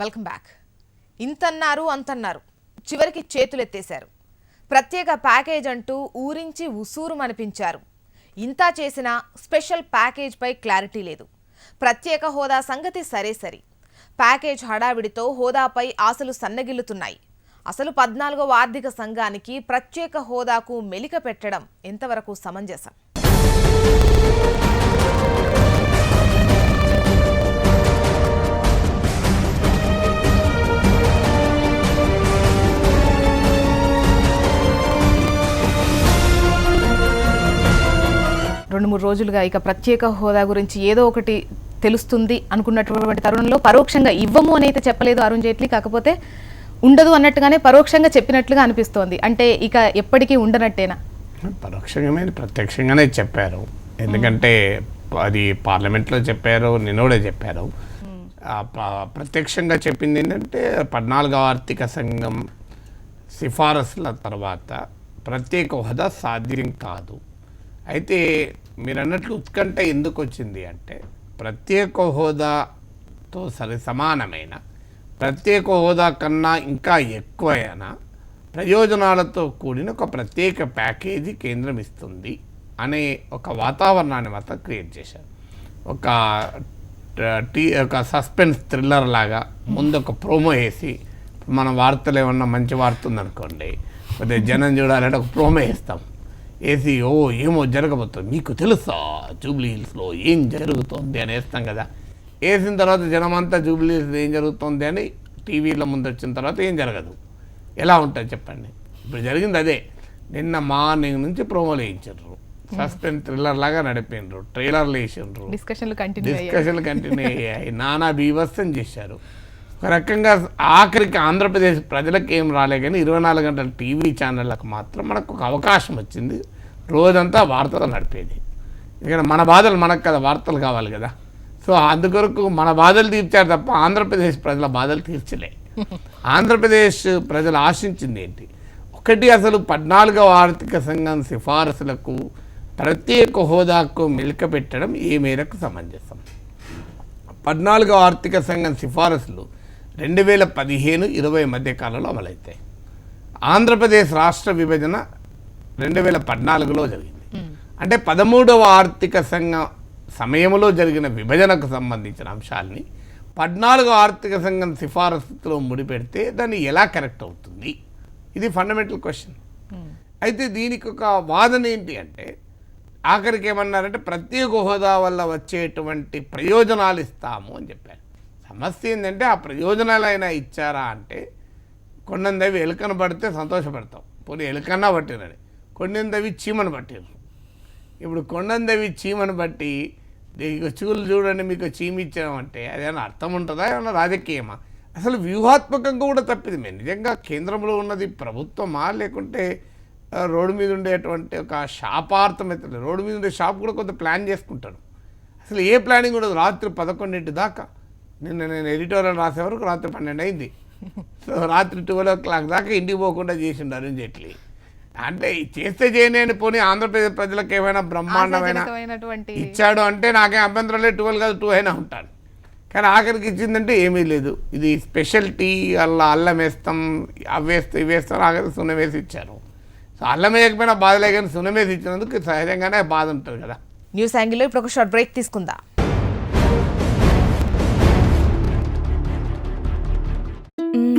Welcome back. ఇంతన్నారు అంతన్నారు, చివరికి చేతులెత్తేశారు. ప్రత్యేక ప్యాకేజ్ అంటూ ఊరించి ఉసూరుమనిపించారు. ఇంతా చేసినా స్పెషల్ ప్యాకేజ్పై క్లారిటీ లేదు. ప్రత్యేక హోదా సంగతి సరే సరి, ప్యాకేజ్ హడావిడితో హోదాపై ఆశలు సన్నగిల్లుతున్నాయి. అసలు 14వ ఆర్థిక సంఘానికి ప్రత్యేక హోదాకు మెలిక పెట్టడం ఎంతవరకు సమంజసం? రెండు మూడు రోజులుగా ఇక ప్రత్యేక హోదా గురించి ఏదో ఒకటి తెలుస్తుంది అనుకున్నటువంటి తరుణంలో పరోక్షంగా ఇవ్వము అని అయితే చెప్పలేదు అరుణ్ జైట్లీ. కాకపోతే ఉండదు అన్నట్టుగానే పరోక్షంగా చెప్పినట్లుగా అనిపిస్తోంది. అంటే ఇక ఎప్పటికీ ఉండనట్టేనా? పరోక్షంగానే ప్రత్యక్షంగానే చెప్పారు. ఎందుకంటే అది పార్లమెంట్లో చెప్పారు, నిన్న కూడా చెప్పారు. ప్రత్యక్షంగా చెప్పింది ఏంటంటే 14వ ఆర్థిక సంఘం సిఫారసుల తర్వాత ప్రత్యేక హోదా సాధ్యం కాదు. అయితే మీరు అన్నట్లు ఉత్కంఠ ఎందుకు వచ్చింది అంటే, ప్రత్యేక హోదాతో సమానమైన ప్రత్యేక హోదా కన్నా ఇంకా ఎక్కువైన ప్రయోజనాలతో కూడిన ఒక ప్రత్యేక ప్యాకేజీ కేంద్రం ఇస్తుంది అనే ఒక వాతావరణాన్ని మాత్రం క్రియేట్ చేశారు. ఒక సస్పెన్స్ థ్రిల్లర్ లాగా ముందు ఒక ప్రోమో వేసి, మన వార్తలు ఏమన్నా మంచి వార్త ఉందనుకోండి, కొద్దిగా జనం చూడాలంటే ఒక ప్రోమో వేస్తాం. వేసి ఏమో జరగబోతుంది, మీకు తెలుసా జూబ్లీ హిల్స్లో ఏం జరుగుతుంది అని వేస్తాం కదా. వేసిన తర్వాత జనమంతా జూబ్లీ హిల్స్ ఏం జరుగుతుంది అని టీవీలో ముందు వచ్చిన తర్వాత ఏం జరగదు. ఎలా ఉంటుంది చెప్పండి? ఇప్పుడు జరిగింది అదే. నిన్న మార్నింగ్ నుంచి ప్రోమోలు వేయించారు, సస్పెన్స్ థ్రిల్లర్ లాగా నడిపిండ్రు, ట్రైలర్లు వేసిండ్రు, డిస్కషన్లు కంటిన్యూ అయ్యాయి, నానా బీభత్సం చేశారు. ఒక రకంగా ఆఖరికి ఆంధ్రప్రదేశ్ ప్రజలకు ఏం రాలే కానీ 24 గంటల టీవీ ఛానళ్ళకు మాత్రం మనకు ఒక అవకాశం వచ్చింది, రోజంతా వార్తలు నడిపేది. ఎందుకంటే మన బాధలు మనకు కదా వార్తలు కావాలి కదా. సో అందుకొరకు మన బాధలు తీర్చారు తప్ప ఆంధ్రప్రదేశ్ ప్రజల బాధలు తీర్చలే. ఆంధ్రప్రదేశ్ ప్రజలు ఆశించింది ఏంటి? ఒకటి, అసలు 14వ ఆర్థిక సంఘం సిఫారసులకు ప్రత్యేక హోదాకు మెలిక పెట్టడం ఏ మేరకు సమంజసం? 14వ ఆర్థిక సంఘం సిఫారసులు 2015-20 మధ్య కాలంలో అమలవుతాయి. ఆంధ్రప్రదేశ్ రాష్ట్ర విభజన 2014లో జరిగింది. అంటే 13వ ఆర్థిక సంఘం సమయంలో జరిగిన విభజనకు సంబంధించిన అంశాలని 14వ ఆర్థిక సంఘం సిఫారసులో ముడిపెడితే దాన్ని ఎలా కరెక్ట్ అవుతుంది? ఇది ఫండమెంటల్ క్వశ్చన్. అయితే దీనికి ఒక వాదన ఏంటి అంటే, ఆఖరికి ఏమన్నారంటే ప్రత్యేక హోదా వల్ల వచ్చేటువంటి ప్రయోజనాలు ఇస్తాము అని చెప్పారు. సమస్య ఏంటంటే, ఆ ప్రయోజనాలు అయినా ఇచ్చారా అంటే, కొండందవి ఎలుకను పడితే సంతోషపడతాం, పోనీ ఎలుకన్నా పట్టినని. కొండందవి చీమను పట్టిరు. ఇప్పుడు కొండందవి చీమను బట్టి చూలు చూడండి మీకు చీమ ఇచ్చామంటే అదేమన్నా అర్థం ఉంటుందా? ఏమన్నా రాజకీయమా? అసలు వ్యూహాత్మకంగా కూడా తప్పిది. మేము నిజంగా కేంద్రంలో ఉన్నది ప్రభుత్వమా, లేకుంటే రోడ్డు మీద ఉండేటువంటి ఒక షాపార్థమైతే రోడ్డు మీద ఉండే షాప్ కూడా కొంత ప్లాన్ చేసుకుంటాడు. అసలు ఏ ప్లానింగ్ ఉండదు. రాత్రి 11 దాకా, నేను ఎడిటోరియల్ రాసే వరకు రాత్రి 12 అయింది. సో రాత్రి 12 o'clock దాకా ఇంటికి పోకుండా చేసిండు అరుణ్ జైట్లీ. అంటే చేస్తే చేయని పోనీ ఆంధ్రప్రదేశ్ ప్రజలకు ఏమైనా బ్రహ్మాండమైన ఇచ్చాడు అంటే నాకేం అభ్యంతరం లేదు, 12 కాదు 2 అయినా ఉంటాను. కానీ ఆఖరికి ఇచ్చిందంటే ఏమీ లేదు. ఇది స్పెషల్ టీ, అల్లం వేస్తాం, అవేస్తాం ఇవేస్తాం, ఆఖరికి సున్నం వేసి ఇచ్చారు. సో అల్లం వేయకపోయినా బాధలే, కానీ సున్నం వేసి ఇచ్చినందుకు సహజంగానే బాధ ఉంటుంది కదా. న్యూస్ యాంగిల్లో ఇప్పుడు ఒక షార్ట్ బ్రేక్ తీసుకుందాం.